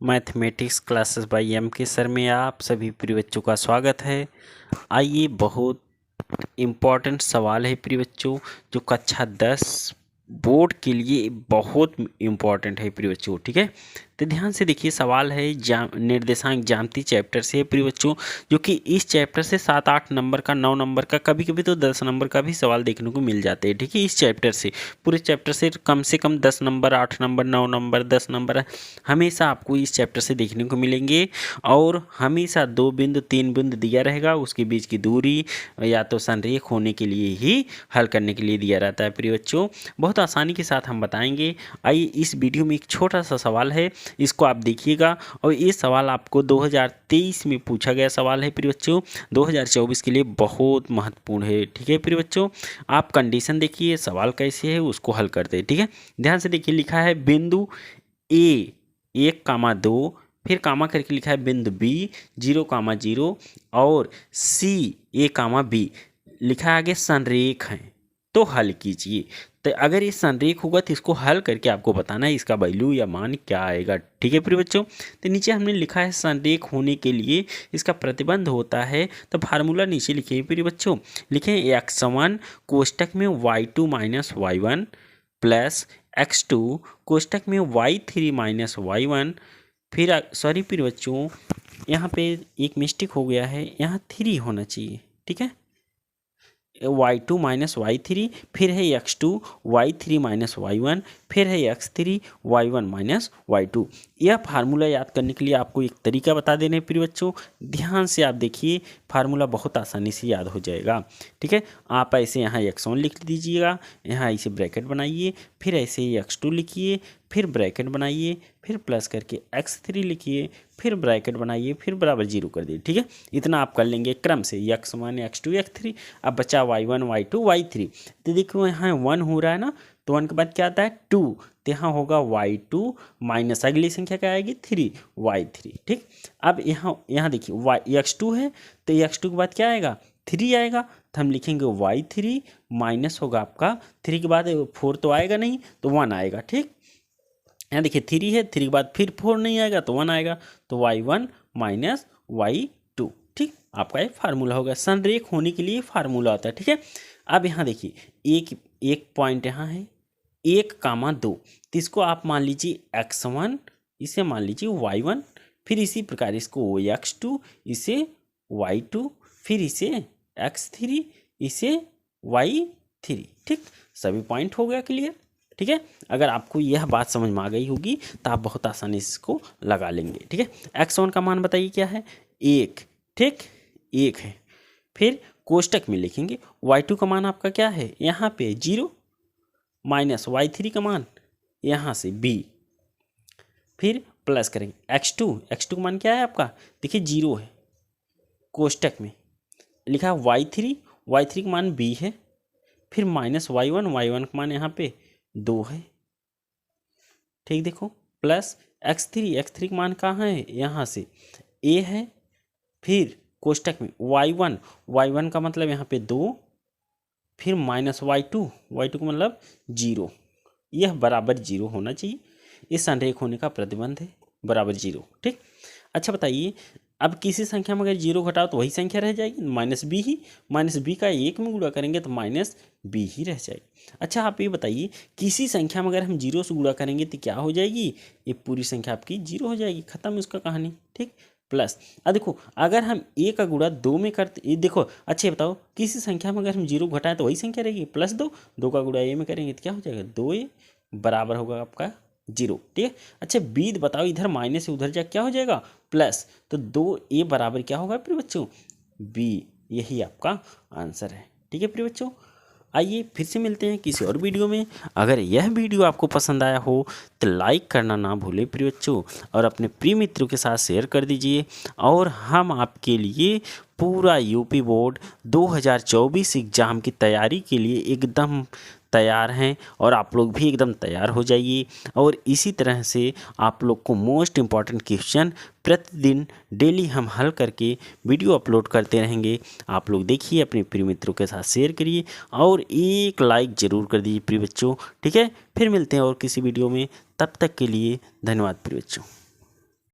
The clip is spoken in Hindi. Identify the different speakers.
Speaker 1: मैथमेटिक्स क्लासेस बाय एम के सर में आप सभी प्रिय बच्चों का स्वागत है। आइए, बहुत इम्पॉर्टेंट सवाल है प्रिय बच्चों, जो कक्षा 10 बोर्ड के लिए बहुत इम्पॉर्टेंट है प्रिय बच्चों। ठीक है, तो ध्यान से देखिए। सवाल है निर्देशांक ज्यामिति चैप्टर से प्रिय बच्चों, जो कि इस चैप्टर से 7-8 नंबर का, 9 नंबर का, कभी कभी तो 10 नंबर का भी सवाल देखने को मिल जाते हैं। ठीक है, इस चैप्टर से, पूरे चैप्टर से कम 10 नंबर, 8 नंबर, 9 नंबर, 10 नंबर हमेशा आपको इस चैप्टर से देखने को मिलेंगे। और हमेशा 2 बिंदु 3 बिंदु दिया रहेगा, उसके बीच की दूरी या तो संरेख होने के लिए ही हल करने के लिए दिया रहता है प्रिय बच्चों। बहुत आसानी के साथ हम बताएंगे। आइए, इस वीडियो में एक छोटा सा सवाल है, इसको आप देखिएगा। और ये सवाल आपको 2023 में पूछा गया सवाल है प्रिय बच्चों, 2024 के लिए बहुत महत्वपूर्ण है। ठीक है प्रिय बच्चों, आप कंडीशन देखिए, सवाल कैसे है उसको हल करते हैं। ठीक है, ध्यान से देखिए। लिखा है बिंदु ए 1,2, फिर कामा करके लिखा है बिंदु बी 0,0 और सी A,B लिखा है आगे संरेख है, तो हल कीजिए। तो अगर ये संरेख होगा तो इसको हल करके आपको बताना है इसका वैल्यू या मान क्या आएगा। ठीक है प्रिय बच्चों, तो नीचे हमने लिखा है संरेख होने के लिए इसका प्रतिबंध होता है, तो फार्मूला नीचे लिखिए प्रिय बच्चों। लिखें x1 कोष्टक में y2 minus y1 plus x2 कोष्टक में y3 माइनस y1। फिर सॉरी प्रिय बच्चों, यहाँ पे एक मिस्टेक हो गया है, यहाँ 3 होना चाहिए। ठीक है, y2 माइनस y3, फिर है x2 y3 माइनस y1, फिर है x3 y1 माइनस y2। यह फार्मूला याद करने के लिए आपको एक तरीका बता देने प्रिय बच्चों, ध्यान से आप देखिए, फार्मूला बहुत आसानी से याद हो जाएगा। ठीक है, आप ऐसे यहाँ x1 लिख दीजिएगा, यहाँ ऐसे ब्रैकेट बनाइए, फिर ऐसे ही x2 लिखिए, फिर ब्रैकेट बनाइए, फिर प्लस करके x3 लिखिए, फिर ब्रैकेट बनाइए, फिर बराबर 0 कर दिए। ठीक है, इतना आप कर लेंगे क्रम से, x1 x2 x3। अब बचा y1 y2 y3। तो देखो यहाँ 1 हो रहा है ना, तो 1 के बाद क्या आता है 2, तो यहाँ होगा y2 माइनस अगली संख्या क्या आएगी 3 y3। ठीक, अब यहाँ देखिए x2 है, तो x2 के बाद क्या आएगा 3 आएगा, तो हम लिखेंगे y3 माइनस होगा आपका 3 के बाद 4 तो आएगा नहीं, तो 1 आएगा। ठीक, यहाँ देखिए 3 है, 3 के बाद फिर 4 नहीं आएगा तो 1 आएगा, तो y1 माइनस y2। ठीक, आपका ये फार्मूला होगा, संरेख होने के लिए फार्मूला होता है। ठीक है, अब यहाँ देखिए एक पॉइंट यहाँ है 1,2, तो इसको आप मान लीजिए x1, इसे मान लीजिए y1, फिर इसी प्रकार इसको x2, इसे y2, फिर इसे x3, इसे y3। ठीक, सभी पॉइंट हो गया क्लियर। ठीक है, अगर आपको यह बात समझ में आ गई होगी तो आप बहुत आसानी से इसको लगा लेंगे। ठीक है, x1 का मान बताइए क्या है 1। ठीक, 1 है, फिर कोष्टक में लिखेंगे y2 का मान आपका क्या है, यहाँ पे 0 माइनस y3 का मान यहाँ से b, फिर प्लस करेंगे x2 का मान क्या है आपका, देखिए 0 है, कोष्टक में लिखा है y3 का मान b है, फिर माइनस y1 का मान यहाँ पे 2 है। ठीक, देखो प्लस x3 का मान कहाँ है, यहाँ से a है, फिर कोष्टक में y1 का मतलब यहाँ पे 2, फिर माइनस y2 का मतलब 0। यह बराबर 0 होना चाहिए, इस संरेख होने का प्रतिबंध है बराबर 0। ठीक, अच्छा बताइए, अब किसी संख्या में अगर 0 घटाओ तो वही संख्या रह जाएगी माइनस बी का 1 में गुणा करेंगे तो माइनस बी ही रह जाएगी। अच्छा आप ये बताइए, किसी संख्या में अगर हम 0 से गुणा करेंगे तो क्या हो जाएगी, ये पूरी संख्या आपकी 0 हो जाएगी, खत्म उसका कहानी। ठीक, प्लस अब देखो, अगर हम a का गुणा 2 में करते, ये देखो अच्छे बताओ, किसी संख्या में अगर हम 0 घटाएं तो वही संख्या रहेगी +2 का गुणा a में करेंगे तो क्या हो जाएगा 2a बराबर होगा आपका 0। ठीक है, अच्छा बीत बताओ, इधर माइनस से उधर जा क्या हो जाएगा प्लस, तो 2a बराबर क्या होगा प्रिय बच्चों b। यही आपका आंसर है। ठीक है प्रिय बच्चों, आइए फिर से मिलते हैं किसी और वीडियो में। अगर यह वीडियो आपको पसंद आया हो तो लाइक करना ना भूलें प्रिय बच्चों, और अपने प्रिय मित्रों के साथ शेयर कर दीजिए। और हम आपके लिए पूरा यूपी बोर्ड 2024 एग्ज़ाम की तैयारी के लिए एकदम तैयार हैं, और आप लोग भी एकदम तैयार हो जाइए। और इसी तरह से आप लोग को मोस्ट इम्पॉर्टेंट क्वेश्चन प्रतिदिन डेली हम हल करके वीडियो अपलोड करते रहेंगे। आप लोग देखिए, अपने प्रिय मित्रों के साथ शेयर करिए और एक लाइक ज़रूर कर दीजिए प्रिय बच्चों। ठीक है, फिर मिलते हैं और किसी वीडियो में, तब तक के लिए धन्यवाद प्रिय बच्चों।